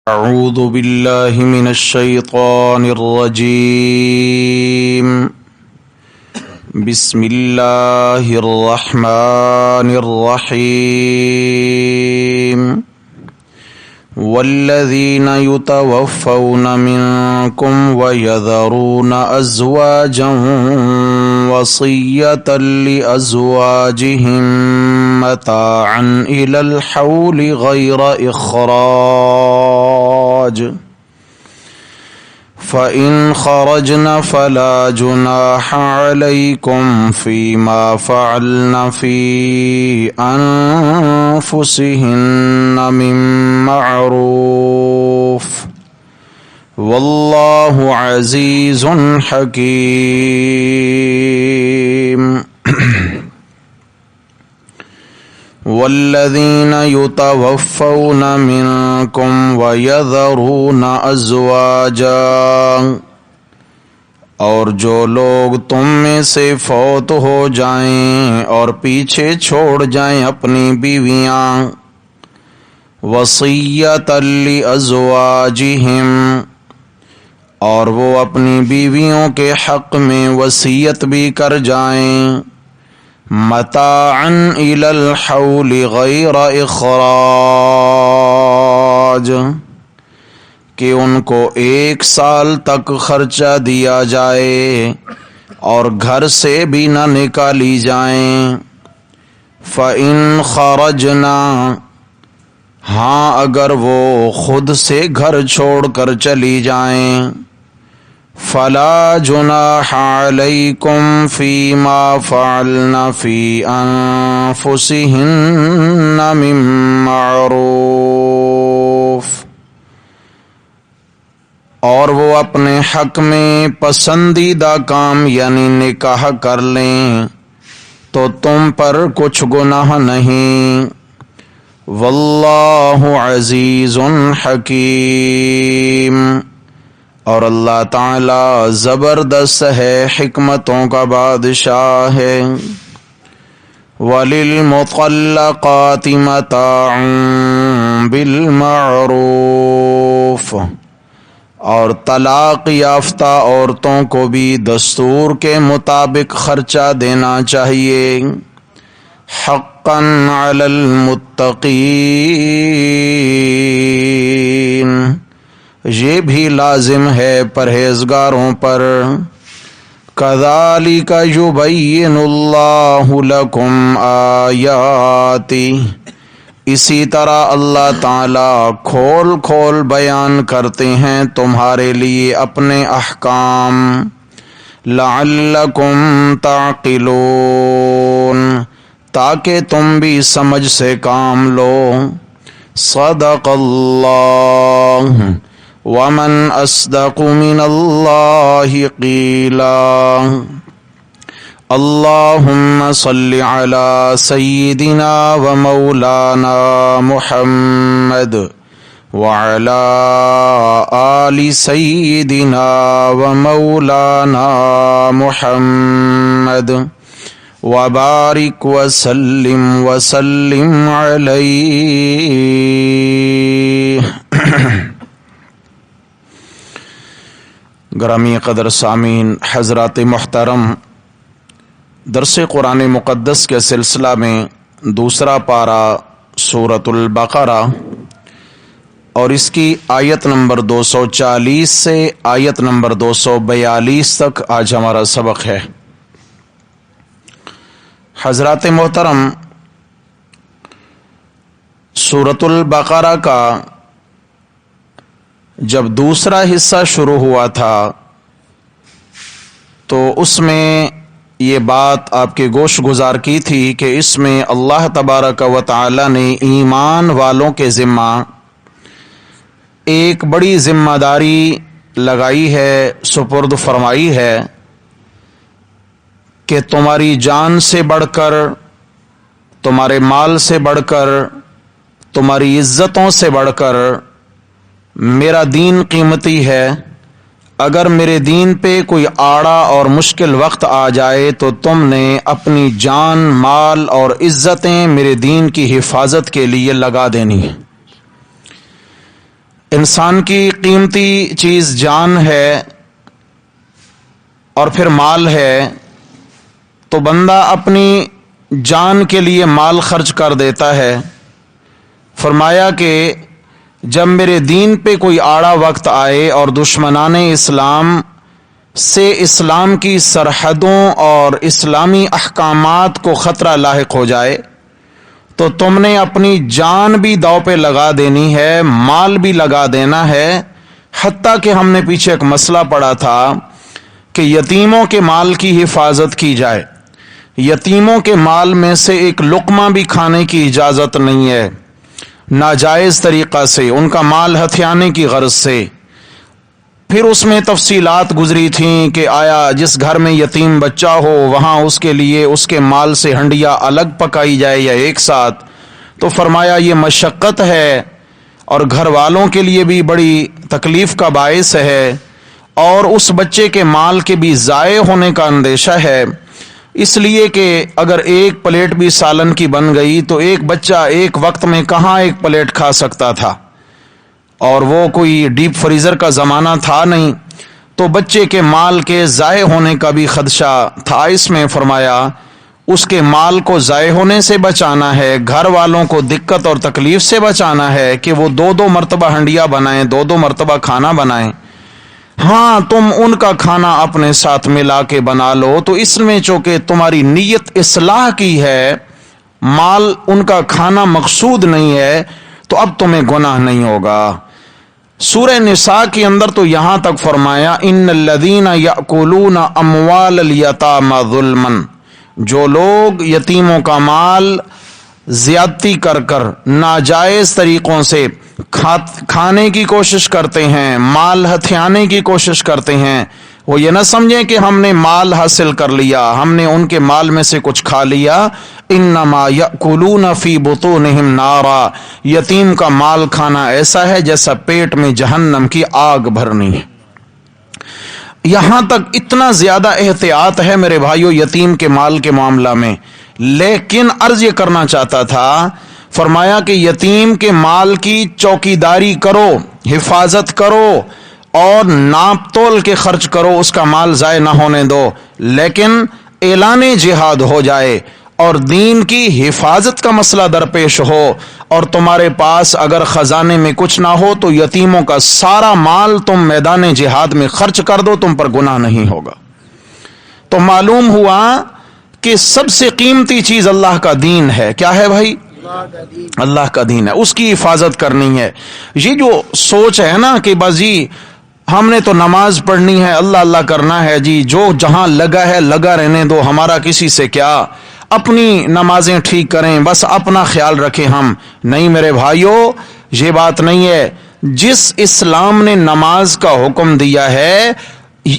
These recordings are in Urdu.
أعوذ بالله من الشيطان الرجيم. بسم الله الرحمن الرحيم. والذين يتوفون منكم ويذرون أزواجا وصية لأزواجهم متاعا إلى الحول غير إخراج فإن خرجن فلا جناح عليكم فيما فعلن في أنفسهن من معروف والله عزيز حكيم. والذين يتوفون منكم ويذرون أزواجا، اور جو لوگ تم میں سے فوت ہو جائیں اور پیچھے چھوڑ جائیں اپنی بیویاں، وصیۃ لازواجہم، اور وہ اپنی بیویوں کے حق میں وصیت بھی کر جائیں، متاعا الی الحول غیر اخراج، کہ ان کو 1 سال تک خرچہ دیا جائے اور گھر سے بھی نہ نکالی جائیں. فَإِنْ خَرَجْنَا، ہاں اگر وہ خود سے گھر چھوڑ کر چلی جائیں، فَلَا جُنَاحَ عَلَيْكُمْ فِيمَا فَعَلْنَ فِي أَنفُسِهِنَّ مِن مَّعْرُوفٍ، اور وہ اپنے حق میں پسندیدہ کام یعنی نکاح کر لیں تو تم پر کچھ گناہ نہیں. واللہ عزیز حکیم، اور اللہ تعالی زبردست ہے، حکمتوں کا بادشاہ ہے. وَلِلْمُطَلَّقَاتِ مَتَاعٌ بِالْمَعْرُوفِ، اور طلاق یافتہ عورتوں کو بھی دستور کے مطابق خرچہ دینا چاہیے. حقاً علی المتقین، یہ بھی لازم ہے پرہیزگاروں پر. کذالک یبین اللہ لکم آیاتہ، اسی طرح اللہ تعالی کھول کھول بیان کرتے ہیں تمہارے لیے اپنے احکام. لعلکم تعقلون، تاکہ تم بھی سمجھ سے کام لو. صدق اللہ، ومن اصدق من اللہ قیلا. اللہم صل علی سیدنا و مولانا محمد وعلی آل سیدنا و مولانا محمد وبارک وسلم علیہ. گرامی قدر سامعین، حضرات محترم، درس قرآن مقدس کے سلسلہ میں دوسرا پارہ سورۃ البقرہ اور اس کی آیت نمبر 240 سے آیت نمبر 242 تک آج ہمارا سبق ہے. حضرات محترم، سورۃ البقرہ کا جب دوسرا حصہ شروع ہوا تھا تو اس میں یہ بات آپ کے گوش گزار کی تھی کہ اس میں اللہ تبارک و تعالی نے ایمان والوں کے ذمہ ایک بڑی ذمہ داری لگائی ہے، سپرد فرمائی ہے کہ تمہاری جان سے بڑھ کر، تمہارے مال سے بڑھ کر، تمہاری عزتوں سے بڑھ کر میرا دین قیمتی ہے. اگر میرے دین پہ کوئی آڑا اور مشکل وقت آ جائے تو تم نے اپنی جان، مال اور عزتیں میرے دین کی حفاظت کے لیے لگا دینی ہیں. انسان کی قیمتی چیز جان ہے اور پھر مال ہے، تو بندہ اپنی جان کے لیے مال خرچ کر دیتا ہے۔ فرمایا کہ جب میرے دین پہ کوئی آڑا وقت آئے اور دشمنان اسلام سے اسلام کی سرحدوں اور اسلامی احکامات کو خطرہ لاحق ہو جائے تو تم نے اپنی جان بھی داؤ پہ لگا دینی ہے، مال بھی لگا دینا ہے۔ حتیٰ کہ ہم نے پیچھے ایک مسئلہ پڑھا تھا کہ یتیموں کے مال کی حفاظت کی جائے، یتیموں کے مال میں سے ایک لقمہ بھی کھانے کی اجازت نہیں ہے ناجائز طریقہ سے، ان کا مال ہتھیانے کی غرض سے۔ پھر اس میں تفصیلات گزری تھیں کہ آیا جس گھر میں یتیم بچہ ہو وہاں اس کے لیے اس کے مال سے ہنڈیا الگ پکائی جائے یا ایک ساتھ، تو فرمایا یہ مشقت ہے اور گھر والوں کے لیے بھی بڑی تکلیف کا باعث ہے، اور اس بچے کے مال کے بھی ضائع ہونے کا اندیشہ ہے، اس لیے کہ اگر ایک پلیٹ بھی سالن کی بن گئی تو ایک بچہ ایک وقت میں کہاں ایک پلیٹ کھا سکتا تھا، اور وہ کوئی ڈیپ فریزر کا زمانہ تھا نہیں، تو بچے کے مال کے ضائع ہونے کا بھی خدشہ تھا۔ اس میں فرمایا اس کے مال کو ضائع ہونے سے بچانا ہے، گھر والوں کو دقت اور تکلیف سے بچانا ہے کہ وہ دو مرتبہ ہنڈیا بنائیں، دو مرتبہ کھانا بنائیں۔ ہاں تم ان کا کھانا اپنے ساتھ ملا کے بنا لو، تو اس میں چونکہ تمہاری نیت اصلاح کی ہے، مال ان کا کھانا مقصود نہیں ہے، تو اب تمہیں گناہ نہیں ہوگا۔ سورہ نساء کے اندر تو یہاں تک فرمایا ان الذین یأکلون اموال الیتامی ظلما، جو لوگ یتیموں کا مال زیادتی کر کر ناجائز طریقوں سے کھانے کی کوشش کرتے ہیں، مال ہتھیانے کی کوشش کرتے ہیں، وہ یہ نہ سمجھیں کہ ہم نے مال حاصل کر لیا، ہم نے ان کے مال میں سے کچھ کھا لیا۔ انما یأکلون فی بطونہم نارا، یتیم کا مال کھانا ایسا ہے جیسا پیٹ میں جہنم کی آگ بھرنی ہے۔ یہاں تک اتنا زیادہ احتیاط ہے میرے بھائیو یتیم کے مال کے معاملہ میں، لیکن عرض یہ کرنا چاہتا تھا، فرمایا کہ یتیم کے مال کی چوکیداری کرو، حفاظت کرو اور ناپ تول کے خرچ کرو، اس کا مال ضائع نہ ہونے دو، لیکن اعلان جہاد ہو جائے اور دین کی حفاظت کا مسئلہ درپیش ہو اور تمہارے پاس اگر خزانے میں کچھ نہ ہو تو یتیموں کا سارا مال تم میدان جہاد میں خرچ کر دو، تم پر گناہ نہیں ہوگا۔ تو معلوم ہوا کہ سب سے قیمتی چیز اللہ کا دین ہے۔ کیا ہے بھائی؟ اللہ کا دین ہے، اس کی حفاظت کرنی ہے۔ یہ جو سوچ ہے نا کہ بس جی ہم نے تو نماز پڑھنی ہے، اللہ اللہ کرنا ہے، جی جو جہاں لگا ہے لگا رہنے دو، ہمارا کسی سے کیا، اپنی نمازیں ٹھیک کریں، بس اپنا خیال رکھیں ہم۔ نہیں میرے بھائیو، یہ بات نہیں ہے۔ جس اسلام نے نماز کا حکم دیا ہے،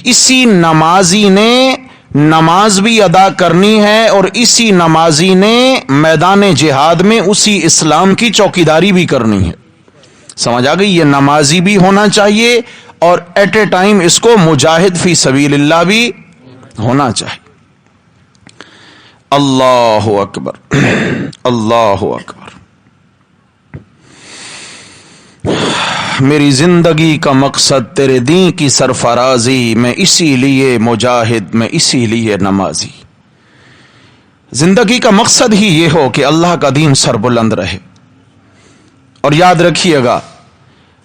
اسی نمازی نے نماز بھی ادا کرنی ہے اور اسی نمازی نے میدان جہاد میں اسی اسلام کی چوکیداری بھی کرنی ہے۔ سمجھ آ گئی؟ یہ نمازی بھی ہونا چاہیے اور ایٹ اے ٹائم اس کو مجاہد فی سبیل اللہ بھی ہونا چاہیے۔ اللہ اکبر، اللہ اکبر۔ میری زندگی کا مقصد تیرے دین کی سرفرازی، میں اسی لیے مجاہد، میں اسی لیے نمازی۔ زندگی کا مقصد ہی یہ ہو کہ اللہ کا دین سر بلند رہے۔ اور یاد رکھیے گا،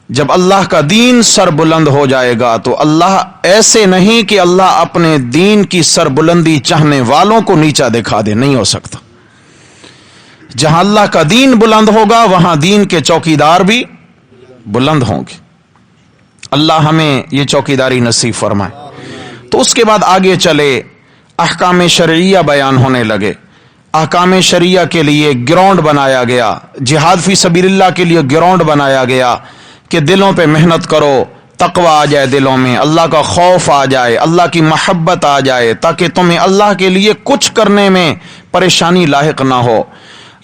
جب اللہ کا دین سر بلند ہو جائے گا تو اللہ ایسے نہیں کہ اللہ اپنے دین کی سر بلندی چاہنے والوں کو نیچا دکھا دے، نہیں ہو سکتا۔ جہاں اللہ کا دین بلند ہوگا وہاں دین کے چوکیدار بھی بلند ہوں گے۔ اللہ ہمیں یہ چوکیداری نصیب فرمائے۔ تو اس کے بعد آگے چلے، احکام شرعیہ بیان ہونے لگے۔ احکام شرعیہ کے لیے گراؤنڈ بنایا گیا، جہاد فی سبیل اللہ کے لیے گراؤنڈ بنایا گیا کہ دلوں پہ محنت کرو، تقوی آ جائے دلوں میں، اللہ کا خوف آ جائے، اللہ کی محبت آ جائے، تاکہ تمہیں اللہ کے لیے کچھ کرنے میں پریشانی لاحق نہ ہو۔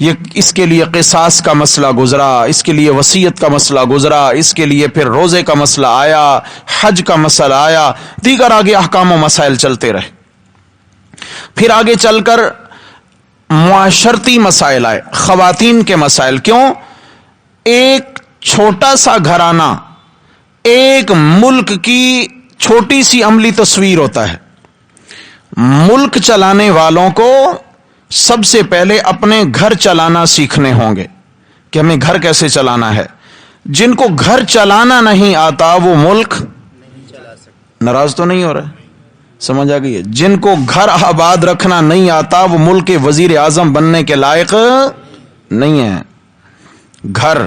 یہ اس کے لیے قصاص کا مسئلہ گزرا، اس کے لیے وصیت کا مسئلہ گزرا، اس کے لیے پھر روزے کا مسئلہ آیا، حج کا مسئلہ آیا، دیگر آگے احکام و مسائل چلتے رہے۔ پھر آگے چل کر معاشرتی مسائل آئے، خواتین کے مسائل۔ کیوں؟ ایک چھوٹا سا گھرانہ ایک ملک کی چھوٹی سی عملی تصویر ہوتا ہے. ملک چلانے والوں کو سب سے پہلے اپنے گھر چلانا سیکھنے ہوں گے کہ ہمیں گھر کیسے چلانا ہے. جن کو گھر چلانا نہیں آتا وہ ملک نہیں چلا سکتے. ناراض تو نہیں ہو رہا؟ سمجھ آ گئی ہے؟ جن کو گھر آباد رکھنا نہیں آتا وہ ملک کے وزیر اعظم بننے کے لائق نہیں ہے. گھر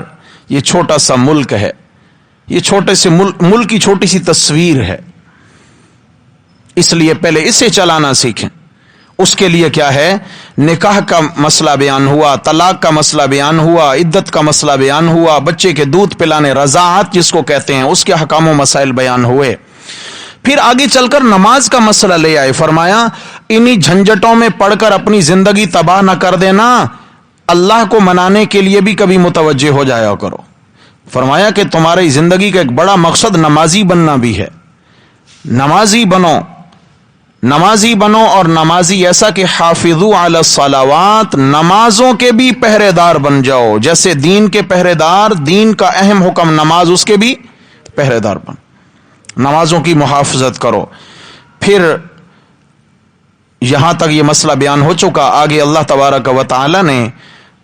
یہ چھوٹا سا ملک ہے، یہ چھوٹے سے ملک کی چھوٹی سی تصویر ہے، اس لیے پہلے اسے چلانا سیکھیں. اس کے لیے کیا ہے؟ نکاح کا مسئلہ بیان ہوا، طلاق کا مسئلہ بیان ہوا، عدت کا مسئلہ بیان ہوا، بچے کے دودھ پلانے رضاعت جس کو کہتے ہیں اس کے احکام و مسائل بیان ہوئے. پھر آگے چل کر نماز کا مسئلہ لے آئے. فرمایا انہی جھنجٹوں میں پڑھ کر اپنی زندگی تباہ نہ کر دینا، اللہ کو منانے کے لیے بھی کبھی متوجہ ہو جایا کرو. فرمایا کہ تمہاری زندگی کا ایک بڑا مقصد نمازی بننا بھی ہے. نمازی بنو اور نمازی ایسا کہ حافظوا علی الصلوات، نمازوں کے بھی پہرے دار بن جاؤ. جیسے دین کے پہرے دار، دین کا اہم حکم نماز، اس کے بھی پہرے دار بن، نمازوں کی محافظت کرو. پھر یہاں تک یہ مسئلہ بیان ہو چکا. آگے اللہ تبارک و تعالی نے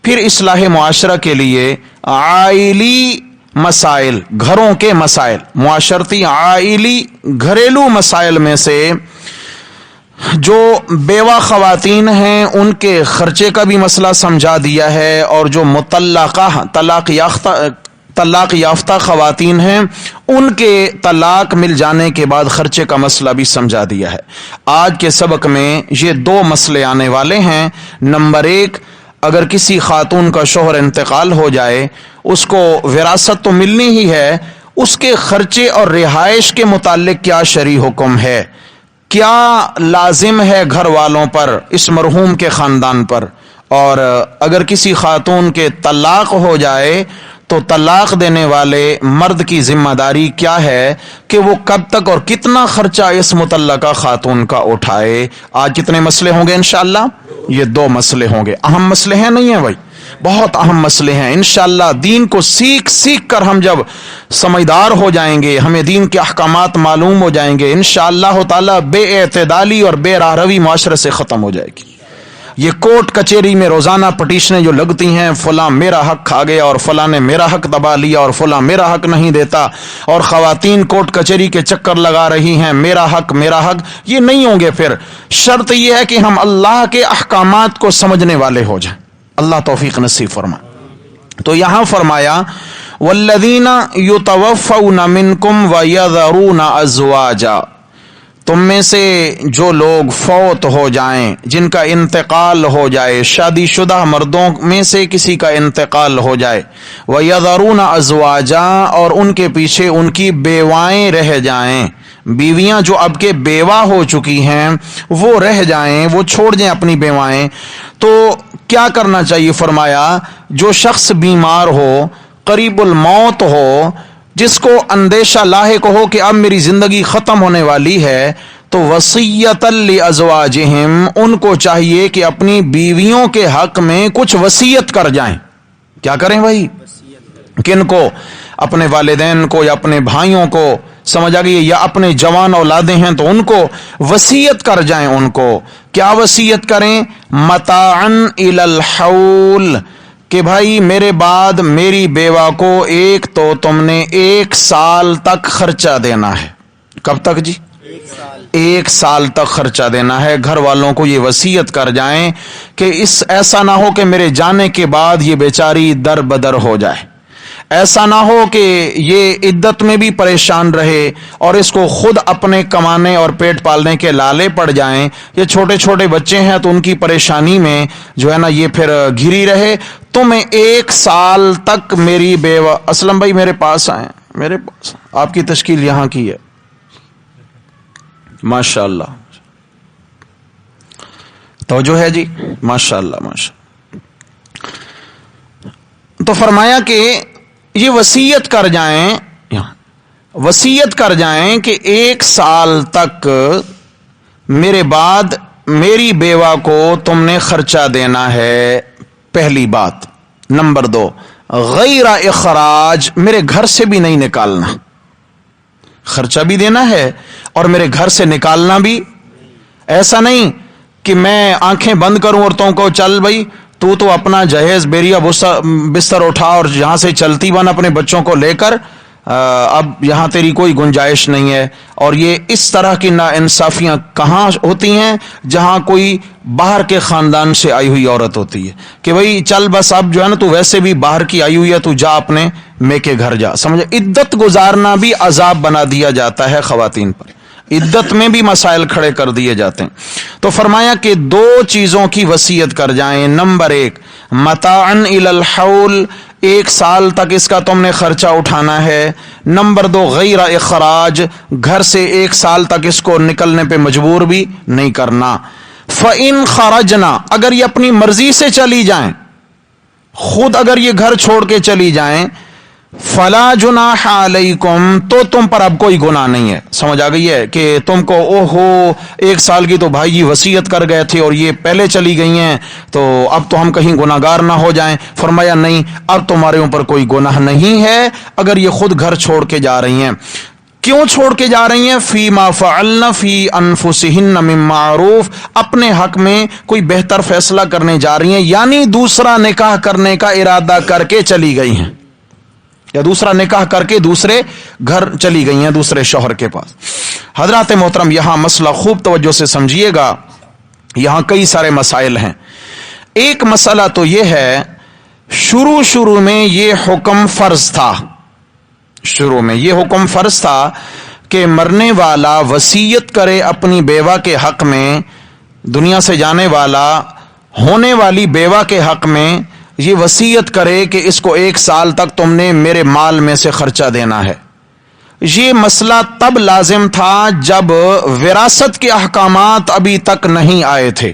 پھر اصلاح معاشرہ کے لیے عائلی مسائل، گھروں کے مسائل، معاشرتی عائلی گھریلو مسائل میں سے جو بیوہ خواتین ہیں ان کے خرچے کا بھی مسئلہ سمجھا دیا ہے، اور جو مطلقہ طلاق یافتہ خواتین ہیں ان کے طلاق مل جانے کے بعد خرچے کا مسئلہ بھی سمجھا دیا ہے. آج کے سبق میں یہ دو مسئلے آنے والے ہیں. نمبر ایک، اگر کسی خاتون کا شوہر انتقال ہو جائے، اس کو وراثت تو ملنی ہی ہے، اس کے خرچے اور رہائش کے متعلق کیا شرعی حکم ہے، کیا لازم ہے گھر والوں پر، اس مرحوم کے خاندان پر. اور اگر کسی خاتون کے طلاق ہو جائے تو طلاق دینے والے مرد کی ذمہ داری کیا ہے کہ وہ کب تک اور کتنا خرچہ اس مطلقہ خاتون کا اٹھائے. آج کتنے مسئلے ہوں گے انشاءاللہ؟ یہ دو مسئلے ہوں گے. اہم مسئلے ہیں نہیں ہیں بھائی؟ بہت اہم مسئلے ہیں. انشاءاللہ دین کو سیکھ کر ہم جب سمجھدار ہو جائیں گے، ہمیں دین کے احکامات معلوم ہو جائیں گے، انشاءاللہ تعالی بے اعتدالی اور بے راہ روی معاشرے سے ختم ہو جائے گی. یہ کورٹ کچہری میں روزانہ پٹیشنیں جو لگتی ہیں، فلاں میرا حق کھا گیا اور فلاں نے میرا حق دبا لیا اور فلاں میرا حق نہیں دیتا، اور خواتین کورٹ کچہری کے چکر لگا رہی ہیں میرا حق، یہ نہیں ہوں گے. پھر شرط یہ ہے کہ ہم اللہ کے احکامات کو سمجھنے والے ہو جائیں. اللہ توفیق نصیب فرمائے. تو یہاں فرمایا والذین یتوفون منکم ویذرون ازواجا، تم میں سے جو لوگ فوت ہو جائیں، جن کا انتقال ہو جائے، شادی شدہ مردوں میں سے کسی کا انتقال ہو جائے، وَيَذَرُونَ أَزْوَاجًا، اور ان کے پیچھے ان کی بیوائیں رہ جائیں، بیویاں جو اب کے بیوہ ہو چکی ہیں وہ رہ جائیں، وہ چھوڑ جائیں اپنی بیوائیں، تو کیا کرنا چاہیے؟ فرمایا جو شخص بیمار ہو، قریب الموت ہو، جس کو اندیشہ لاحق ہو کہ اب میری زندگی ختم ہونے والی ہے، تو وصیۃ لازواجہم، ان کو چاہیے کہ اپنی بیویوں کے حق میں کچھ وصیت کر جائیں. کیا کریں بھائی؟ کن کو؟ اپنے والدین کو یا اپنے بھائیوں کو، سمجھ آ گئی، یا اپنے جوان اولادیں ہیں تو ان کو وصیت کر جائیں. ان کو کیا وصیت کریں؟ متاعا الی الحول، کہ بھائی میرے بعد میری بیوہ کو ایک تو تم نے 1 سال تک خرچہ دینا ہے. کب تک جی؟ 1 سال تک خرچہ دینا ہے. گھر والوں کو یہ وصیت کر جائیں کہ ایسا نہ ہو کہ میرے جانے کے بعد یہ بیچاری در بدر ہو جائے، ایسا نہ ہو کہ یہ عدت میں بھی پریشان رہے اور اس کو خود اپنے کمانے اور پیٹ پالنے کے لالے پڑ جائیں. یہ چھوٹے چھوٹے بچے ہیں تو ان کی پریشانی میں جو ہے نا یہ پھر گھری رہے. تمہیں 1 سال تک میری بیوہ، اسلم بھائی میرے پاس آئیں، میرے پاس آپ کی تشکیل یہاں کی ہے ماشاءاللہ، توجہ ہے جی، ماشاءاللہ ماشاءاللہ. تو فرمایا کہ یہ وصیت کر جائیں، وصیت کر جائیں کہ 1 سال تک میرے بعد میری بیوہ کو تم نے خرچہ دینا ہے. پہلی بات. نمبر 2، غیر اخراج، میرے گھر سے بھی نہیں نکالنا. خرچہ بھی دینا ہے اور میرے گھر سے نکالنا بھی. ایسا نہیں کہ میں آنکھیں بند کروں اور تم کو چل بھائی تو اپنا جہیز بیریا بستر اٹھا اور یہاں سے چلتی بن اپنے بچوں کو لے کر, اب یہاں تیری کوئی گنجائش نہیں ہے. اور یہ اس طرح کی ناانصافیاں کہاں ہوتی ہیں؟ جہاں کوئی باہر کے خاندان سے آئی ہوئی عورت ہوتی ہے کہ بھئی چل بس اب جو ہے نا تو ویسے بھی باہر کی آئی ہوئی ہے, تو جا اپنے میکے گھر جا. سمجھے, عدت گزارنا بھی عذاب بنا دیا جاتا ہے خواتین پر, عدت میں بھی مسائل کھڑے کر دیے جاتے ہیں. تو فرمایا کہ 2 چیزوں کی وصیت کر جائیں. نمبر 1 متاعن الی الحول, 1 سال تک اس کا تم نے خرچہ اٹھانا ہے. نمبر 2 غیر اخراج, گھر سے 1 سال تک اس کو نکلنے پہ مجبور بھی نہیں کرنا. فَإِنْ خَرَجْنَا, اگر یہ اپنی مرضی سے چلی جائیں, خود اگر یہ گھر چھوڑ کے چلی جائیں, فلا جناح علیکم, تو تم پر اب کوئی گناہ نہیں ہے. سمجھ آ گئی ہے کہ تم کو اوہو 1 سال کی تو بھائی جی وصیت کر گئے تھے اور یہ پہلے چلی گئی ہیں تو اب تو ہم کہیں گناہگار نہ ہو جائیں. فرمایا نہیں, اب تمہارے اوپر کوئی گناہ نہیں ہے اگر یہ خود گھر چھوڑ کے جا رہی ہیں. کیوں چھوڑ کے جا رہی ہیں؟ فیما فعلن فی انفسہن من معروف, اپنے حق میں کوئی بہتر فیصلہ کرنے جا رہی ہیں, یعنی دوسرا نکاح کرنے کا ارادہ کر کے چلی گئی ہیں, یا دوسرا نکاح کر کے دوسرے گھر چلی گئی ہیں, دوسرے شوہر کے پاس. حضرات محترم, یہاں مسئلہ خوب توجہ سے سمجھیے گا, یہاں کئی سارے مسائل ہیں. ایک مسئلہ تو یہ ہے, شروع میں یہ حکم فرض تھا, شروع میں یہ حکم فرض تھا کہ مرنے والا وصیت کرے اپنی بیوہ کے حق میں, دنیا سے جانے والا ہونے والی بیوہ کے حق میں یہ وصیت کرے کہ اس کو 1 سال تک تم نے میرے مال میں سے خرچہ دینا ہے. یہ مسئلہ تب لازم تھا جب وراثت کے احکامات ابھی تک نہیں آئے تھے.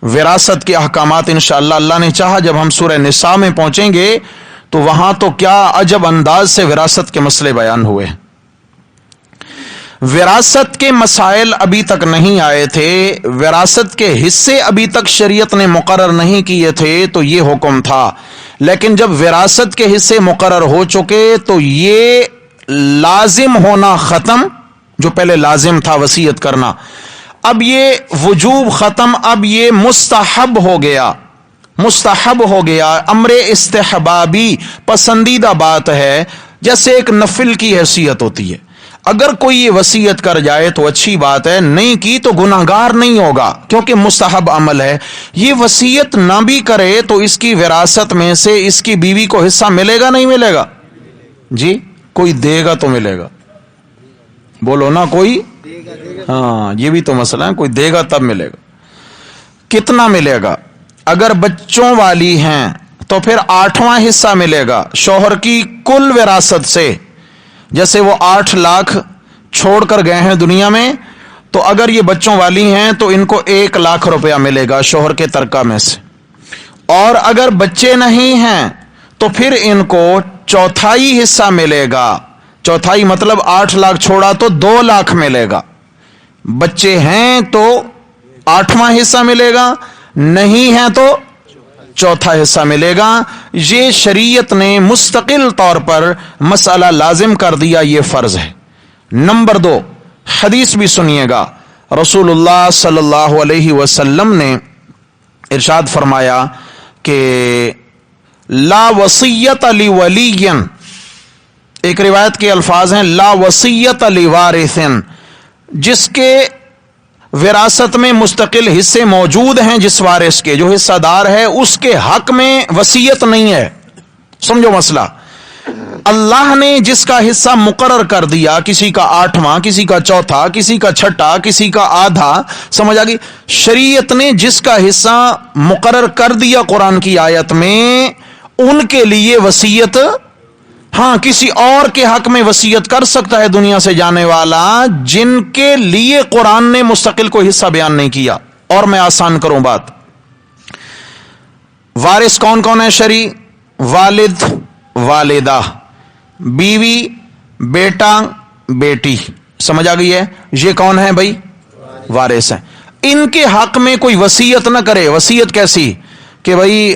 وراثت کے احکامات انشاءاللہ اللہ نے چاہا جب ہم سورہ نساء میں پہنچیں گے تو وہاں تو کیا عجب انداز سے وراثت کے مسئلے بیان ہوئے. وراثت کے مسائل ابھی تک نہیں آئے تھے, وراثت کے حصے ابھی تک شریعت نے مقرر نہیں کیے تھے, تو یہ حکم تھا. لیکن جب وراثت کے حصے مقرر ہو چکے تو یہ لازم ہونا ختم, جو پہلے لازم تھا وصیت کرنا, اب یہ وجوب ختم, اب یہ مستحب ہو گیا. مستحب ہو گیا, امر استحبابی, پسندیدہ بات ہے, جیسے ایک نفل کی حیثیت ہوتی ہے. اگر کوئی یہ وصیت کر جائے تو اچھی بات ہے, نہیں کی تو گناہگار نہیں ہوگا کیونکہ مستحب عمل ہے. یہ وصیت نہ بھی کرے تو اس کی وراثت میں سے اس کی بیوی کو حصہ ملے گا نہیں ملے گا؟ جی کوئی دے گا تو ملے گا, بولو نا, کوئی, ہاں یہ بھی تو مسئلہ ہے, کوئی دے گا تب ملے گا. کتنا ملے گا؟ اگر بچوں والی ہیں تو پھر 8واں حصہ ملے گا شوہر کی کل وراثت سے. جیسے وہ 8 لاکھ چھوڑ کر گئے ہیں دنیا میں, تو اگر یہ بچوں والی ہیں تو ان کو 1 لاکھ روپیہ ملے گا شوہر کے ترکہ میں سے. اور اگر بچے نہیں ہیں تو پھر ان کو 1/4 حصہ ملے گا. 1/4 مطلب 8 لاکھ چھوڑا تو 2 لاکھ ملے گا. بچے ہیں تو 8واں حصہ ملے گا, نہیں ہیں تو 4تھا حصہ ملے گا. یہ شریعت نے مستقل طور پر مسئلہ لازم کر دیا, یہ فرض ہے. نمبر 2, حدیث بھی سنیے گا. رسول اللہ صلی اللہ علیہ وسلم نے ارشاد فرمایا کہ لا وصیت لولی, ایک روایت کے الفاظ ہیں لا وصیت لوارث, جس کے وراثت میں مستقل حصے موجود ہیں, جس وارث کے جو حصہ دار ہے اس کے حق میں وصیت نہیں ہے. سمجھو مسئلہ, اللہ نے جس کا حصہ مقرر کر دیا, کسی کا 8واں, کسی کا 4تھا, کسی کا 6ٹھا, کسی کا آدھا, سمجھ آ گئی. شریعت نے جس کا حصہ مقرر کر دیا قرآن کی آیت میں, ان کے لیے وصیت, ہاں کسی اور کے حق میں وصیت کر سکتا ہے دنیا سے جانے والا, جن کے لیے قرآن نے مستقل کوئی حصہ بیان نہیں کیا. اور میں آسان کروں بات, وارث کون کون ہے شرعی؟ والد, والدہ, بیوی, بیٹا, بیٹی. سمجھ آ گئی ہے؟ یہ کون ہے بھائی؟ وارث ہیں. ان کے حق میں کوئی وصیت نہ کرے. وصیت کیسی کہ بھائی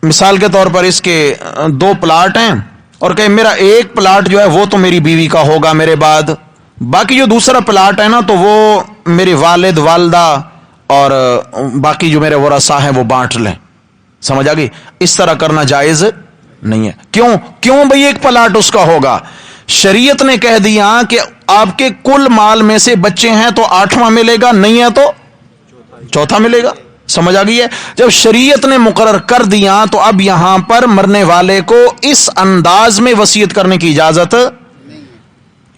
مثال کے طور پر اس کے 2 پلاٹ ہیں, اور کہے میرا ایک پلاٹ جو ہے وہ تو میری بیوی کا ہوگا میرے بعد، باقی جو دوسرا پلاٹ ہے نا تو وہ میرے والد والدہ اور باقی جو میرے ورثاء ہیں وہ بانٹ لیں. سمجھ آ گئی؟ اس طرح کرنا جائز نہیں ہے. کیوں بھئی ایک پلاٹ اس کا ہوگا؟ شریعت نے کہہ دیا کہ آپ کے کل مال میں سے بچے ہیں تو 8واں ملے گا، نہیں ہے تو 4تھا ملے گا. سمجھ آ گئی ہے؟ جب شریعت نے مقرر کر دیا تو اب یہاں پر مرنے والے کو اس انداز میں وصیت کرنے کی اجازت.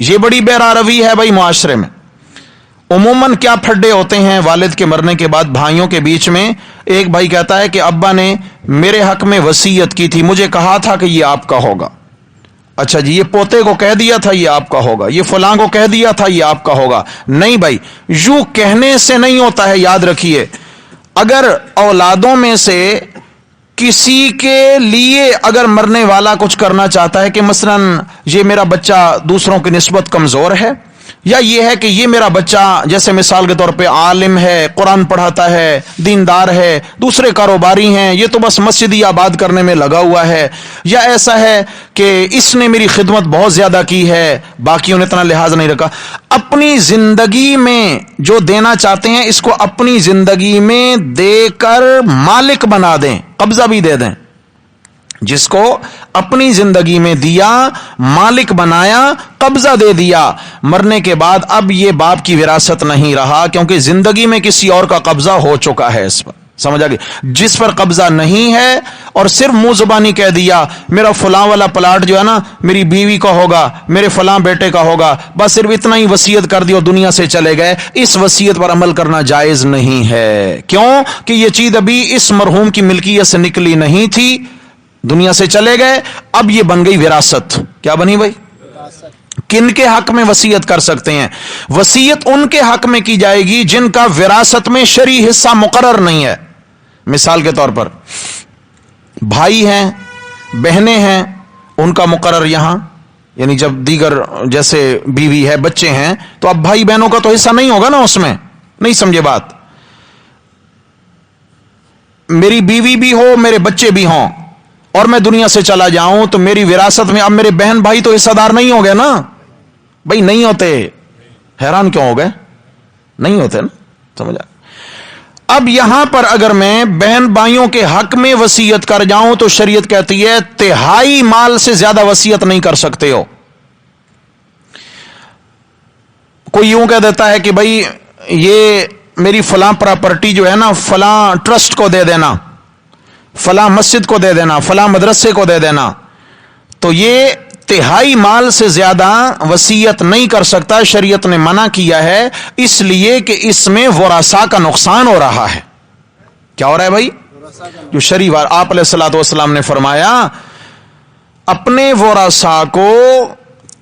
یہ بڑی بے-روی ہے بھائی معاشرے میں. عموماً کیا پھڈے ہوتے ہیں والد کے مرنے کے بعد بھائیوں کے بیچ میں. ایک بھائی کہتا ہے کہ ابا نے میرے حق میں وصیت کی تھی، مجھے کہا تھا کہ یہ آپ کا ہوگا. اچھا جی، یہ پوتے کو کہہ دیا تھا یہ آپ کا ہوگا، یہ فلاں کو کہہ دیا تھا یہ آپ کا ہوگا. نہیں بھائی، یوں کہنے سے نہیں ہوتا ہے. یاد رکھیے، اگر اولادوں میں سے کسی کے لیے اگر مرنے والا کچھ کرنا چاہتا ہے کہ مثلا یہ میرا بچہ دوسروں کی نسبت کمزور ہے، یا یہ ہے کہ یہ میرا بچہ جیسے مثال کے طور پہ عالم ہے، قرآن پڑھاتا ہے، دیندار ہے، دوسرے کاروباری ہیں، یہ تو بس مسجد ہی آباد کرنے میں لگا ہوا ہے، یا ایسا ہے کہ اس نے میری خدمت بہت زیادہ کی ہے باقیوں نے اتنا لحاظ نہیں رکھا، اپنی زندگی میں جو دینا چاہتے ہیں اس کو اپنی زندگی میں دے کر مالک بنا دیں، قبضہ بھی دے دیں. جس کو اپنی زندگی میں دیا، مالک بنایا، قبضہ دے دیا، مرنے کے بعد اب یہ باپ کی وراثت نہیں رہا، کیونکہ زندگی میں کسی اور کا قبضہ ہو چکا ہے اس پر. سمجھ آ گئی؟ جس پر قبضہ نہیں ہے اور صرف منہ زبانی کہہ دیا میرا فلاں والا پلاٹ جو ہے نا میری بیوی کا ہوگا، میرے فلاں بیٹے کا ہوگا، بس صرف اتنا ہی وصیت کر دی اور دنیا سے چلے گئے، اس وصیت پر عمل کرنا جائز نہیں ہے. کیوں کہ یہ چیز ابھی اس مرحوم کی ملکیت سے نکلی نہیں تھی، دنیا سے چلے گئے، اب یہ بن گئی وراثت. کیا بنی بھائی؟ کن کے حق میں وصیت کر سکتے ہیں؟ وصیت ان کے حق میں کی جائے گی جن کا وراثت میں شرعی حصہ مقرر نہیں ہے. مثال کے طور پر بھائی ہیں، بہنیں ہیں، ان کا مقرر یہاں، یعنی جب دیگر جیسے بیوی ہے، بچے ہیں، تو اب بھائی بہنوں کا تو حصہ نہیں ہوگا نا اس میں. نہیں سمجھے بات؟ میری بیوی بھی ہو، میرے بچے بھی ہوں، اور میں دنیا سے چلا جاؤں تو میری وراثت میں اب میرے بہن بھائی تو حصہ دار نہیں ہو گئے نا بھائی. نہیں ہوتے. حیران کیوں ہو گئے؟ نہیں ہوتے نا. سمجھا؟ اب یہاں پر اگر میں بہن بھائیوں کے حق میں وصیت کر جاؤں تو شریعت کہتی ہے 1/3 مال سے زیادہ وصیت نہیں کر سکتے ہو. کوئی یوں کہہ دیتا ہے کہ بھائی یہ میری فلاں پراپرٹی جو ہے نا فلاں ٹرسٹ کو دے دینا، فلاں مسجد کو دے دینا، فلاں مدرسے کو دے دینا، تو یہ 1/3 مال سے زیادہ وصیت نہیں کر سکتا. شریعت نے منع کیا ہے اس لیے کہ اس میں ورثاء کا نقصان ہو رہا ہے. کیا ہو رہا ہے بھائی؟ جو شریع آپ علیہ الصلوۃ والسلام نے فرمایا اپنے ورثاء کو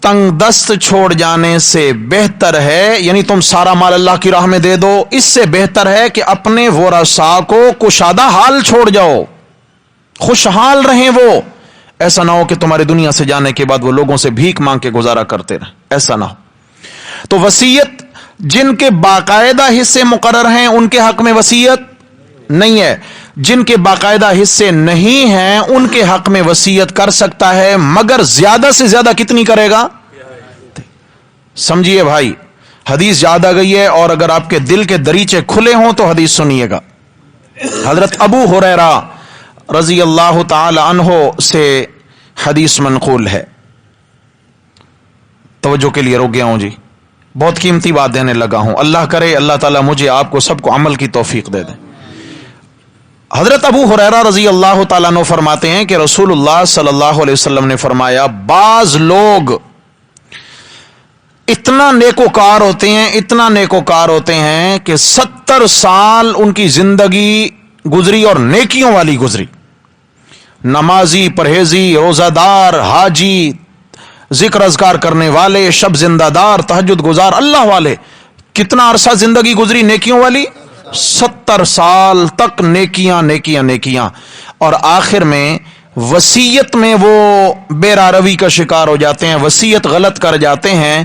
تنگ دست چھوڑ جانے سے بہتر ہے، یعنی تم سارا مال اللہ کی راہ میں دے دو، اس سے بہتر ہے کہ اپنے ورثاء کو کشادہ حال چھوڑ جاؤ، خوشحال رہیں وہ. ایسا نہ ہو کہ تمہارے دنیا سے جانے کے بعد وہ لوگوں سے بھیک مانگ کے گزارا کرتے رہیں، ایسا نہ ہو. تو وصیت جن کے باقاعدہ حصے مقرر ہیں ان کے حق میں وصیت نہیں ہے، جن کے باقاعدہ حصے نہیں ہیں ان کے حق میں وصیت کر سکتا ہے، مگر زیادہ سے زیادہ کتنی کرے گا؟ سمجھیے بھائی، حدیث یاد آ گئی ہے، اور اگر آپ کے دل کے دریچے کھلے ہوں تو حدیث سنیے گا. حضرت ابو ہریرہ رضی اللہ تعالی عنہ سے حدیث منقول ہے. توجہ کے لیے رک گیا ہوں جی، بہت قیمتی بات دینے لگا ہوں. اللہ کرے اللہ تعالیٰ مجھے آپ کو سب کو عمل کی توفیق دے دیں. حضرت ابو ہریرہ رضی اللہ تعالیٰ عنہ فرماتے ہیں کہ رسول اللہ صلی اللہ علیہ وسلم نے فرمایا بعض لوگ اتنا نیکوکار ہوتے ہیں، اتنا نیکوکار ہوتے ہیں کہ 70 سال ان کی زندگی گزری اور نیکیوں والی گزری، نمازی، پرہیزی، روزہ دار، حاجی، ذکر اذکار کرنے والے، شب زندہ دار، تہجد گزار، اللہ والے. کتنا عرصہ زندگی گزری نیکیوں والی؟ 70 سال تک نیکیاں نیکیاں نیکیاں. اور آخر میں وصیت میں وہ بے روی کا شکار ہو جاتے ہیں، وصیت غلط کر جاتے ہیں.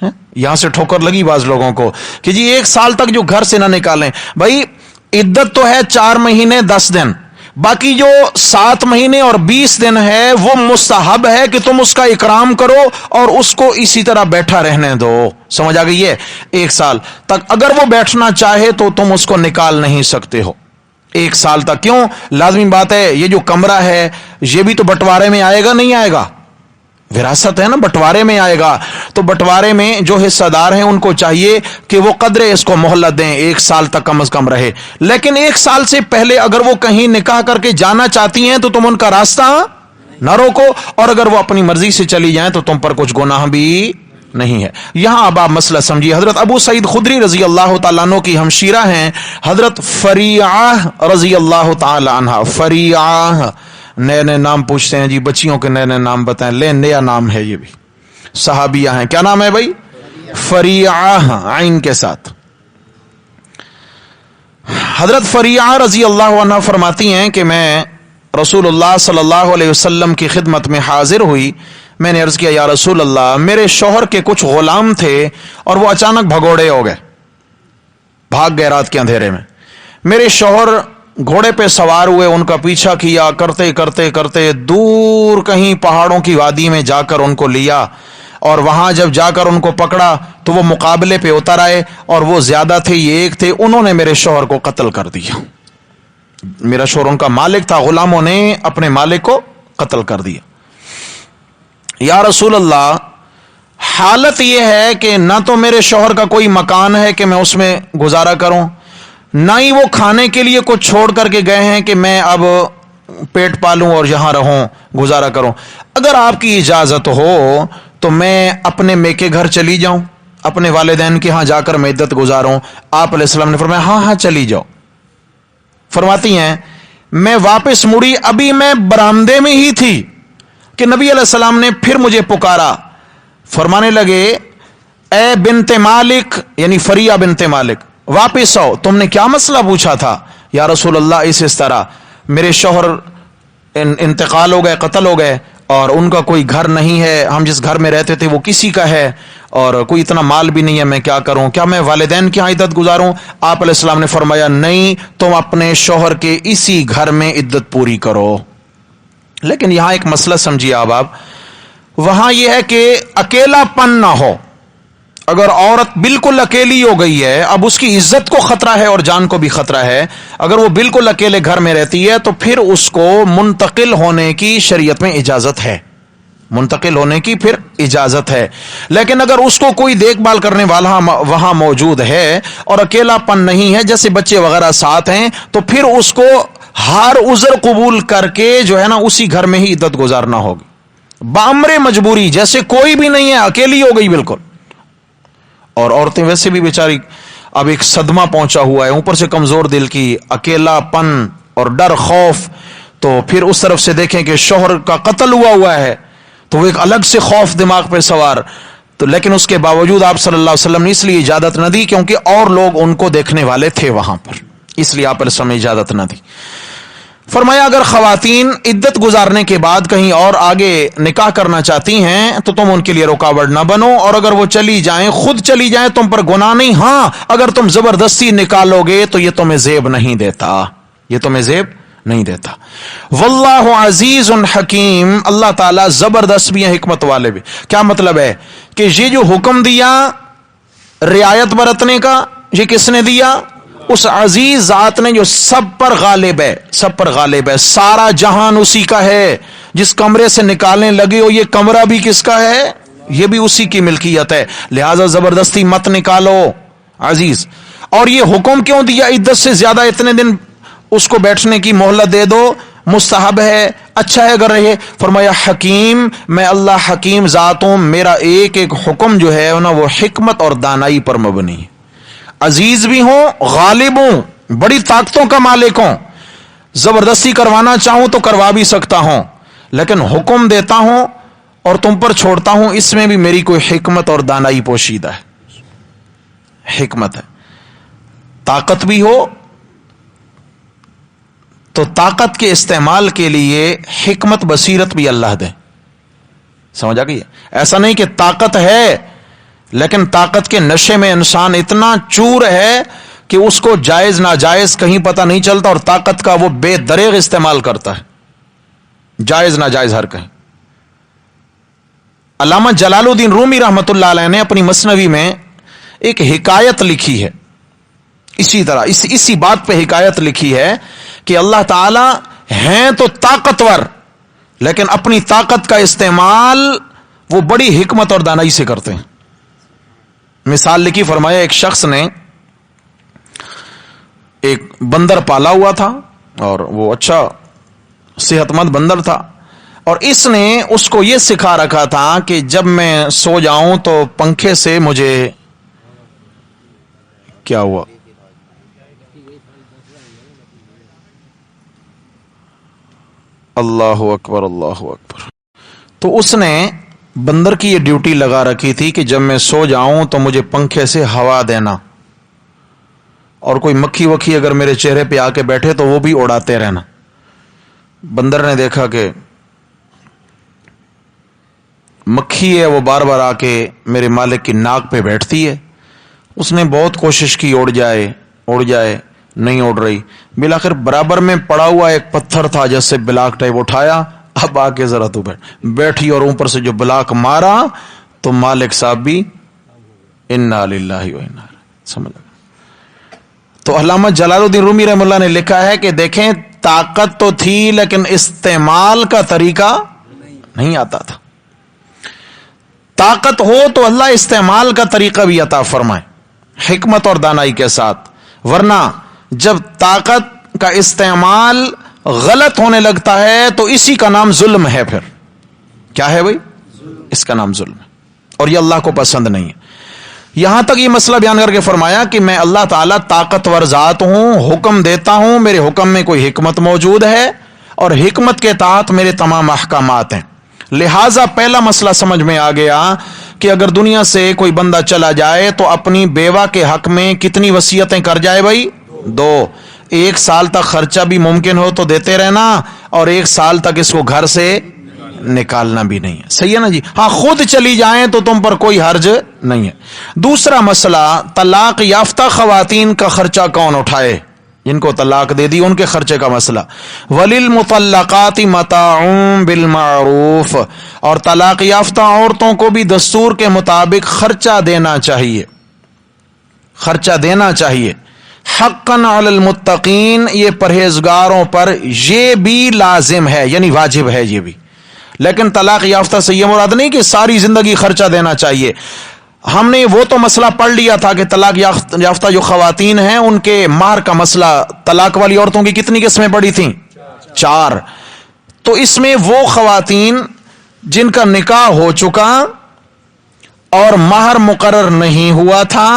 یہاں سے ٹھوکر لگی بعض لوگوں کو کہ جی 1 سال تک جو گھر سے نہ نکالیں. بھائی عدت تو ہے 4 مہینے 10 دن، باقی جو 7 مہینے اور 20 دن ہے وہ مستحب ہے کہ تم اس کا اکرام کرو اور اس کو اسی طرح بیٹھا رہنے دو. سمجھ آ گئی ہے؟ 1 سال تک اگر وہ بیٹھنا چاہے تو تم اس کو نکال نہیں سکتے ہو 1 سال تک. کیوں؟ لازمی بات ہے یہ جو کمرہ ہے یہ بھی تو بٹوارے میں آئے گا نہیں آئے گا؟ وراثت ہے نا، بٹوارے میں آئے گا. تو بٹوارے میں جو حصہ دار ہیں ان کو چاہیے کہ وہ قدرے اس کو مہلت دیں، 1 سال تک کم از کم رہے. لیکن 1 سال سے پہلے اگر وہ کہیں نکاح کر کے جانا چاہتی ہیں تو تم ان کا راستہ نہ روکو، اور اگر وہ اپنی مرضی سے چلی جائیں تو تم پر کچھ گناہ بھی نہیں ہے. یہاں اب آپ مسئلہ سمجھیے. حضرت ابو سعید خدری رضی اللہ تعالیٰ عنہ کی ہمشیرہ ہیں حضرت فریعہ رضی اللہ تعالیٰ عنہ. فریعہ، نئے نئے نام پوچھتے ہیں جی بچیوں کے، نئے نئے نام بتائیں. لے نیا نام ہے، یہ بھی صحابیہ ہیں. کیا نام ہے بھائی؟ فریعہ، عین کے ساتھ. حضرت فریعہ رضی اللہ عنہ فرماتی ہیں کہ میں رسول اللہ صلی اللہ علیہ وسلم کی خدمت میں حاضر ہوئی. میں نے عرض کیا یا رسول اللہ، میرے شوہر کے کچھ غلام تھے اور وہ اچانک بھگوڑے ہو گئے، بھاگ گئے رات کے اندھیرے میں. میرے شوہر گھوڑے پہ سوار ہوئے، ان کا پیچھا کیا، کرتے کرتے کرتے دور کہیں پہاڑوں کی وادی میں جا کر ان کو لیا، اور وہاں جب جا کر ان کو پکڑا تو وہ مقابلے پہ اتر آئے، اور وہ زیادہ تھے یہ ایک تھے. انہوں نے میرے شوہر کو قتل کر دیا. میرا شوہر ان کا مالک تھا، غلاموں نے اپنے مالک کو قتل کر دیا. یا رسول اللہ، حالت یہ ہے کہ نہ تو میرے شوہر کا کوئی مکان ہے کہ میں اس میں گزارا کروں، نہ ہی وہ کھانے کے لیے کچھ چھوڑ کر کے گئے ہیں کہ میں اب پیٹ پالوں اور یہاں رہوں گزارا کروں. اگر آپ کی اجازت ہو تو میں اپنے میکے گھر چلی جاؤں، اپنے والدین کے ہاں جا کر میں عدت گزاروں. آپ علیہ السلام نے فرمایا ہاں ہاں چلی جاؤ. فرماتی ہیں میں واپس مڑی، ابھی میں برآمدے میں ہی تھی کہ نبی علیہ السلام نے پھر مجھے پکارا. فرمانے لگے اے بنت مالک، یعنی فریعہ بنت مالک، واپس آؤ. تم نے کیا مسئلہ پوچھا تھا؟ یا رسول اللہ اس طرح میرے شوہر انتقال ہو گئے، قتل ہو گئے، اور ان کا کوئی گھر نہیں ہے، ہم جس گھر میں رہتے تھے وہ کسی کا ہے، اور کوئی اتنا مال بھی نہیں ہے، میں کیا کروں؟ کیا میں والدین کی عدت گزاروں؟ آپ علیہ السلام نے فرمایا نہیں، تم اپنے شوہر کے اسی گھر میں عدت پوری کرو. لیکن یہاں ایک مسئلہ سمجھیے آپ وہاں یہ ہے کہ اکیلا پن نہ ہو. اگر عورت بالکل اکیلی ہو گئی ہے، اب اس کی عزت کو خطرہ ہے اور جان کو بھی خطرہ ہے، اگر وہ بالکل اکیلے گھر میں رہتی ہے تو پھر اس کو منتقل ہونے کی شریعت میں اجازت ہے، منتقل ہونے کی پھر اجازت ہے. لیکن اگر اس کو کوئی دیکھ بھال کرنے والا وہاں موجود ہے اور اکیلا پن نہیں ہے، جیسے بچے وغیرہ ساتھ ہیں، تو پھر اس کو ہر عذر قبول کر کے جو ہے نا اسی گھر میں ہی عدت گزارنا ہوگی بامر مجبوری. جیسے کوئی بھی نہیں ہے، اکیلی ہو گئی بالکل. اور عورتیں ویسے بھی بیچاری اب ایک صدمہ پہنچا ہوا ہے، اوپر سے کمزور دل کی، اکیلا پن اور ڈر خوف. تو پھر اس طرف سے دیکھیں کہ شوہر کا قتل ہوا ہے تو وہ ایک الگ سے خوف دماغ پہ سوار. تو لیکن اس کے باوجود آپ صلی اللہ علیہ وسلم نے اس لیے اجازت نہ دی کیونکہ اور لوگ ان کو دیکھنے والے تھے وہاں پر، اس لیے آپ علیہ السلام نے اجازت نہ دی. فرمایا اگر خواتین عدت گزارنے کے بعد کہیں اور آگے نکاح کرنا چاہتی ہیں تو تم ان کے لیے رکاوٹ نہ بنو، اور اگر وہ چلی جائیں، خود چلی جائیں، تم پر گناہ نہیں. ہاں اگر تم زبردستی نکالو گے تو یہ تمہیں زیب نہیں دیتا، یہ تمہیں زیب نہیں دیتا. واللہ عزیز حکیم، اللہ تعالیٰ زبردست بھی ہیں، حکمت والے بھی. کیا مطلب ہے کہ یہ جو حکم دیا رعایت برتنے کا، یہ کس نے دیا؟ اس عزیز ذات نے جو سب پر غالب ہے، سب پر غالب ہے. سارا جہان اسی کا ہے. جس کمرے سے نکالنے لگے ہو یہ کمرہ بھی کس کا ہے؟ یہ بھی اسی کی ملکیت ہے. لہذا زبردستی مت نکالو عزیز. اور یہ حکم کیوں دیا عدت سے زیادہ اتنے دن اس کو بیٹھنے کی مہلت دے دو؟ مستحب ہے، اچھا ہے اگر رہے. فرمایا حکیم، میں اللہ حکیم ذات ہوں، میرا ایک ایک حکم جو ہے نا وہ حکمت اور دانائی پر مبنی ہے. عزیز بھی ہوں، غالب ہوں، بڑی طاقتوں کا مالک ہوں. زبردستی کروانا چاہوں تو کروا بھی سکتا ہوں، لیکن حکم دیتا ہوں اور تم پر چھوڑتا ہوں، اس میں بھی میری کوئی حکمت اور دانائی پوشیدہ ہے. حکمت ہے. طاقت بھی ہو تو طاقت کے استعمال کے لیے حکمت بصیرت بھی اللہ دے. سمجھ آ گئی؟ ایسا نہیں کہ طاقت ہے لیکن طاقت کے نشے میں انسان اتنا چور ہے کہ اس کو جائز ناجائز کہیں پتہ نہیں چلتا، اور طاقت کا وہ بے دریغ استعمال کرتا ہے، جائز ناجائز ہر کہیں۔ علامہ جلال الدین رومی رحمۃ اللہ علیہ نے اپنی مثنوی میں ایک حکایت لکھی ہے، اسی طرح اسی بات پہ حکایت لکھی ہے کہ اللہ تعالی ہیں تو طاقتور، لیکن اپنی طاقت کا استعمال وہ بڑی حکمت اور دانائی سے کرتے ہیں۔ مثال لکھی، فرمایا ایک شخص نے ایک بندر پالا ہوا تھا، اور وہ اچھا صحت مند بندر تھا، اور اس نے اس کو یہ سکھا رکھا تھا کہ جب میں سو جاؤں تو پنکھے سے مجھے کیا ہوا، اللہ اکبر اللہ اکبر، تو اس نے بندر کی یہ ڈیوٹی لگا رکھی تھی کہ جب میں سو جاؤں تو مجھے پنکھے سے ہوا دینا، اور کوئی مکھی وکھی اگر میرے چہرے پہ آ کے بیٹھے تو وہ بھی اڑاتے رہنا۔ بندر نے دیکھا کہ مکھی ہے وہ بار بار آ کے میرے مالک کی ناک پہ بیٹھتی ہے، اس نے بہت کوشش کی اڑ جائے، نہیں اڑ رہی، بالآخر برابر میں پڑا ہوا ایک پتھر تھا جیسے بلاک ٹائپ، اٹھایا، اب آ کے ذرا تو بیٹھی، اور اوپر سے جو بلاک مارا تو مالک صاحب بھی انا للہ و انا الیہ، سمجھ لگا۔ تو علامہ جلال الدین رومی رحمہ اللہ نے لکھا ہے کہ دیکھیں طاقت تو تھی لیکن استعمال کا طریقہ نہیں آتا تھا۔ طاقت ہو تو اللہ استعمال کا طریقہ بھی عطا فرمائے حکمت اور دانائی کے ساتھ، ورنہ جب طاقت کا استعمال غلط ہونے لگتا ہے تو اسی کا نام ظلم ہے۔ پھر کیا ہے بھائی؟ اس کا نام ظلم ہے، اور یہ اللہ کو پسند نہیں ہے۔ یہاں تک یہ مسئلہ بیان کر کے فرمایا کہ میں اللہ تعالیٰ طاقتور ذات ہوں، حکم دیتا ہوں، میرے حکم میں کوئی حکمت موجود ہے، اور حکمت کے تحت میرے تمام احکامات ہیں۔ لہٰذا پہلا مسئلہ سمجھ میں آ گیا کہ اگر دنیا سے کوئی بندہ چلا جائے تو اپنی بیوہ کے حق میں کتنی وصیتیں کر جائے بھائی؟ 2۔ 1 سال تک خرچہ بھی ممکن ہو تو دیتے رہنا، اور 1 سال تک اس کو گھر سے نکالنا بھی نہیں ہے، صحیح ہے نا جی؟ ہاں خود چلی جائیں تو تم پر کوئی حرج نہیں ہے۔ دوسرا مسئلہ، طلاق یافتہ خواتین کا خرچہ کون اٹھائے؟ جن کو طلاق دے دی ان کے خرچے کا مسئلہ۔ وَلِلْمُطَلَّقَاتِ مَتَاعٌ بِالْمَعْرُوفِ، اور طلاق یافتہ عورتوں کو بھی دستور کے مطابق خرچہ دینا چاہیے، خرچہ دینا چاہیے۔ حقاً علی المتقین، یہ پرہیزگاروں پر یہ بھی لازم ہے، یعنی واجب ہے یہ بھی۔ لیکن طلاق یافتہ سے یہ مراد نہیں کہ ساری زندگی خرچہ دینا چاہیے۔ ہم نے وہ تو مسئلہ پڑھ لیا تھا کہ طلاق یافتہ جو خواتین ہیں ان کے مہر کا مسئلہ، طلاق والی عورتوں کی کتنی قسمیں پڑی تھیں؟ 4۔ تو اس میں وہ خواتین جن کا نکاح ہو چکا اور مہر مقرر نہیں ہوا تھا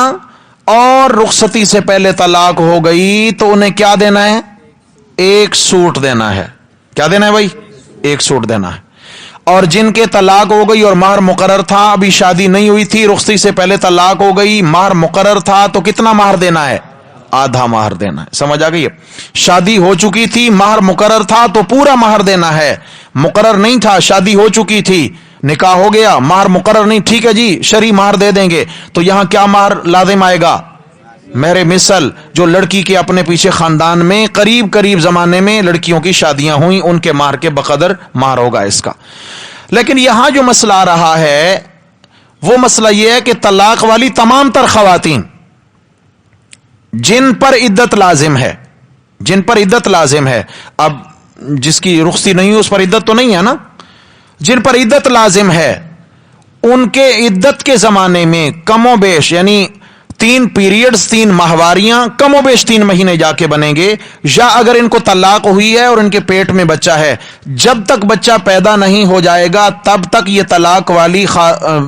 اور رخصتی سے پہلے طلاق ہو گئی تو انہیں کیا دینا ہے؟ 1 سوٹ دینا ہے۔ کیا دینا ہے بھائی؟ 1 سوٹ دینا ہے۔ اور جن کے طلاق ہو گئی اور مہر مقرر تھا، ابھی شادی نہیں ہوئی تھی، رخصتی سے پہلے طلاق ہو گئی، مہر مقرر تھا، تو کتنا مہر دینا ہے؟ آدھا مہر دینا ہے۔ سمجھ آ گئی ہے؟ شادی ہو چکی تھی، مہر مقرر تھا تو پورا مہر دینا ہے، مقرر نہیں تھا، شادی ہو چکی تھی، نکاح ہو گیا، مہر مقرر نہیں، ٹھیک ہے جی شرعی مہر دے دیں گے، تو یہاں کیا مہر لازم آئے گا؟ میرے مثل جو لڑکی کے اپنے پیچھے خاندان میں قریب زمانے میں لڑکیوں کی شادیاں ہوئیں، ان کے مہر کے بقدر مہر ہوگا اس کا۔ لیکن یہاں جو مسئلہ آ رہا ہے وہ مسئلہ یہ ہے کہ طلاق والی تمام تر خواتین جن پر عدت لازم ہے، اب جس کی رخصتی نہیں ہوئی اس پر عدت تو نہیں ہے نا، جن پر عدت لازم ہے ان کے عدت کے زمانے میں کم و بیش، یعنی 3 پیریڈز، 3 ماہواریاں کم و بیش 3 مہینے جا کے بنیں گے، یا اگر ان کو طلاق ہوئی ہے اور ان کے پیٹ میں بچہ ہے، جب تک بچہ پیدا نہیں ہو جائے گا تب تک یہ طلاق والی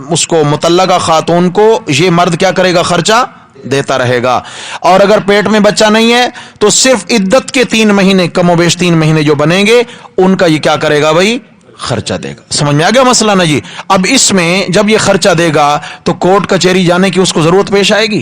اس کو مطلقہ خاتون کو یہ مرد کیا کرے گا؟ خرچہ دیتا رہے گا۔ اور اگر پیٹ میں بچہ نہیں ہے تو صرف عدت کے 3 مہینے، کم و بیش 3 مہینے جو بنیں گے ان کا یہ کیا کرے گا بھائی؟ خرچہ دے گا۔ سمجھ میں آ گیا مسئلہ نا جی؟ اب اس میں جب یہ خرچہ دے گا تو کورٹ کچہری جانے کی اس کو ضرورت پیش آئے گی؟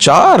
4,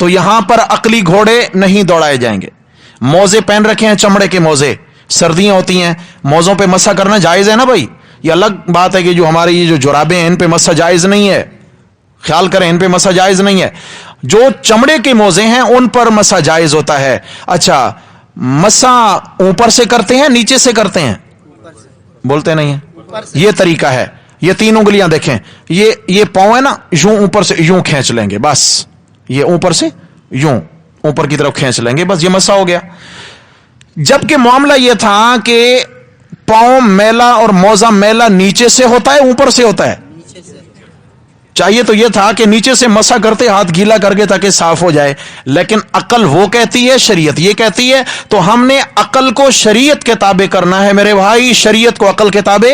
تو یہاں پر عقلی گھوڑے نہیں دوڑائے جائیں گے. موزے پہن رکھے ہیں چمڑے کے موزے, سردیاں ہوتی ہیں, موزوں پہ مسح کرنا جائز ہے نا بھائی. یہ الگ بات ہے کہ جو ہماری یہ جو جرابیں ہیں ان پہ مسح جائز نہیں ہے, خیال کریں ان پہ مسح جائز نہیں ہے. جو چمڑے کے موزے ہیں ان پر مسح جائز ہوتا ہے. اچھا, مسح اوپر سے کرتے ہیں نیچے سے کرتے ہیں؟ بولتے نہیں ہیں. یہ طریقہ ہے, یہ 3 انگلیاں دیکھیں, یہ پاؤں ہے نا, یوں اوپر سے یوں کھینچ لیں گے بس, یہ اوپر سے یوں اوپر کی طرف کھینچ لیں گے بس, یہ مسح ہو گیا. جبکہ معاملہ یہ تھا کہ پاؤں میلا اور موزہ میلا نیچے سے ہوتا ہے اوپر سے ہوتا ہے؟ چاہیے تو یہ تھا کہ نیچے سے مسح کرتے ہاتھ گیلا کر کے تاکہ صاف ہو جائے, لیکن عقل وہ کہتی ہے, شریعت یہ کہتی ہے, تو ہم نے عقل کو شریعت کے تابع کرنا ہے میرے بھائی, شریعت کو عقل کے تابع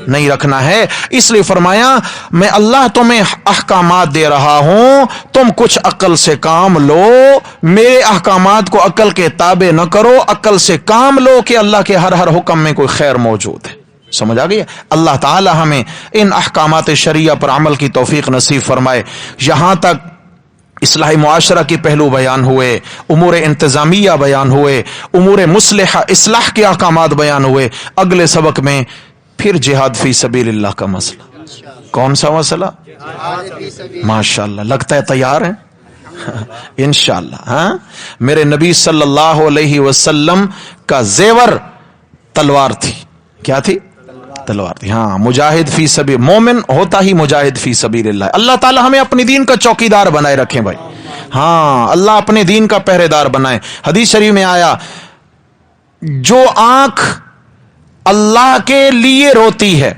نہیں رکھنا ہے. اس لیے فرمایا میں اللہ تمہیں احکامات دے رہا ہوں, تم کچھ عقل سے کام لو, میرے احکامات کو عقل کے تابع نہ کرو, عقل سے کام لو کہ اللہ کے ہر حکم میں کوئی خیر موجود ہے. سمجھ آ گئی؟ اللہ تعالی ہمیں ان احکامات شریعہ پر عمل کی توفیق نصیب فرمائے. یہاں تک اصلاح معاشرہ کے پہلو بیان ہوئے, امور انتظامیہ بیان ہوئے, امور مصلحہ اصلاح کے احکامات بیان ہوئے. اگلے سبق میں پھر جہاد فی سبیل اللہ کا مسئلہ. کون سا مسئلہ؟ ماشاءاللہ, لگتا ہے تیار ہیں انشاءاللہ. ہاں, میرے نبی صلی اللہ علیہ وسلم کا زیور تلوار تھی. کیا تھی؟ تلوار تھی. ہاں, مجاہد فی سبیل, مومن ہوتا ہی مجاہد فی سبیل اللہ. اللہ تعالی ہمیں اپنے دین کا چوکیدار بنائے رکھیں بھائی. ہاں, اللہ اپنے دین کا پہرے دار بنائے. حدیث شریف میں آیا, جو آنکھ اللہ کے لیے روتی ہے,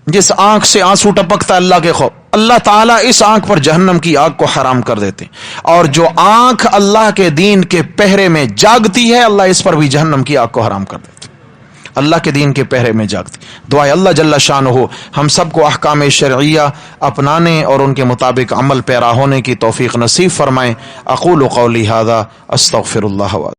جس آنکھ سے آنسو ٹپکتا ہے اللہ کے خوف, اللہ تعالیٰ اس آنکھ پر جہنم کی آگ کو حرام کر دیتے. اور جو آنکھ اللہ کے دین کے پہرے میں جاگتی ہے, اللہ اس پر بھی جہنم کی آگ کو حرام کر دیتے. اللہ کے دین کے پہرے میں جاگتی. دعائے اللہ جل شانہ ہم سب کو احکام شرعیہ اپنانے اور ان کے مطابق عمل پیرا ہونے کی توفیق نصیب فرمائیں. اقول قولی ھذا استغفر اللہ.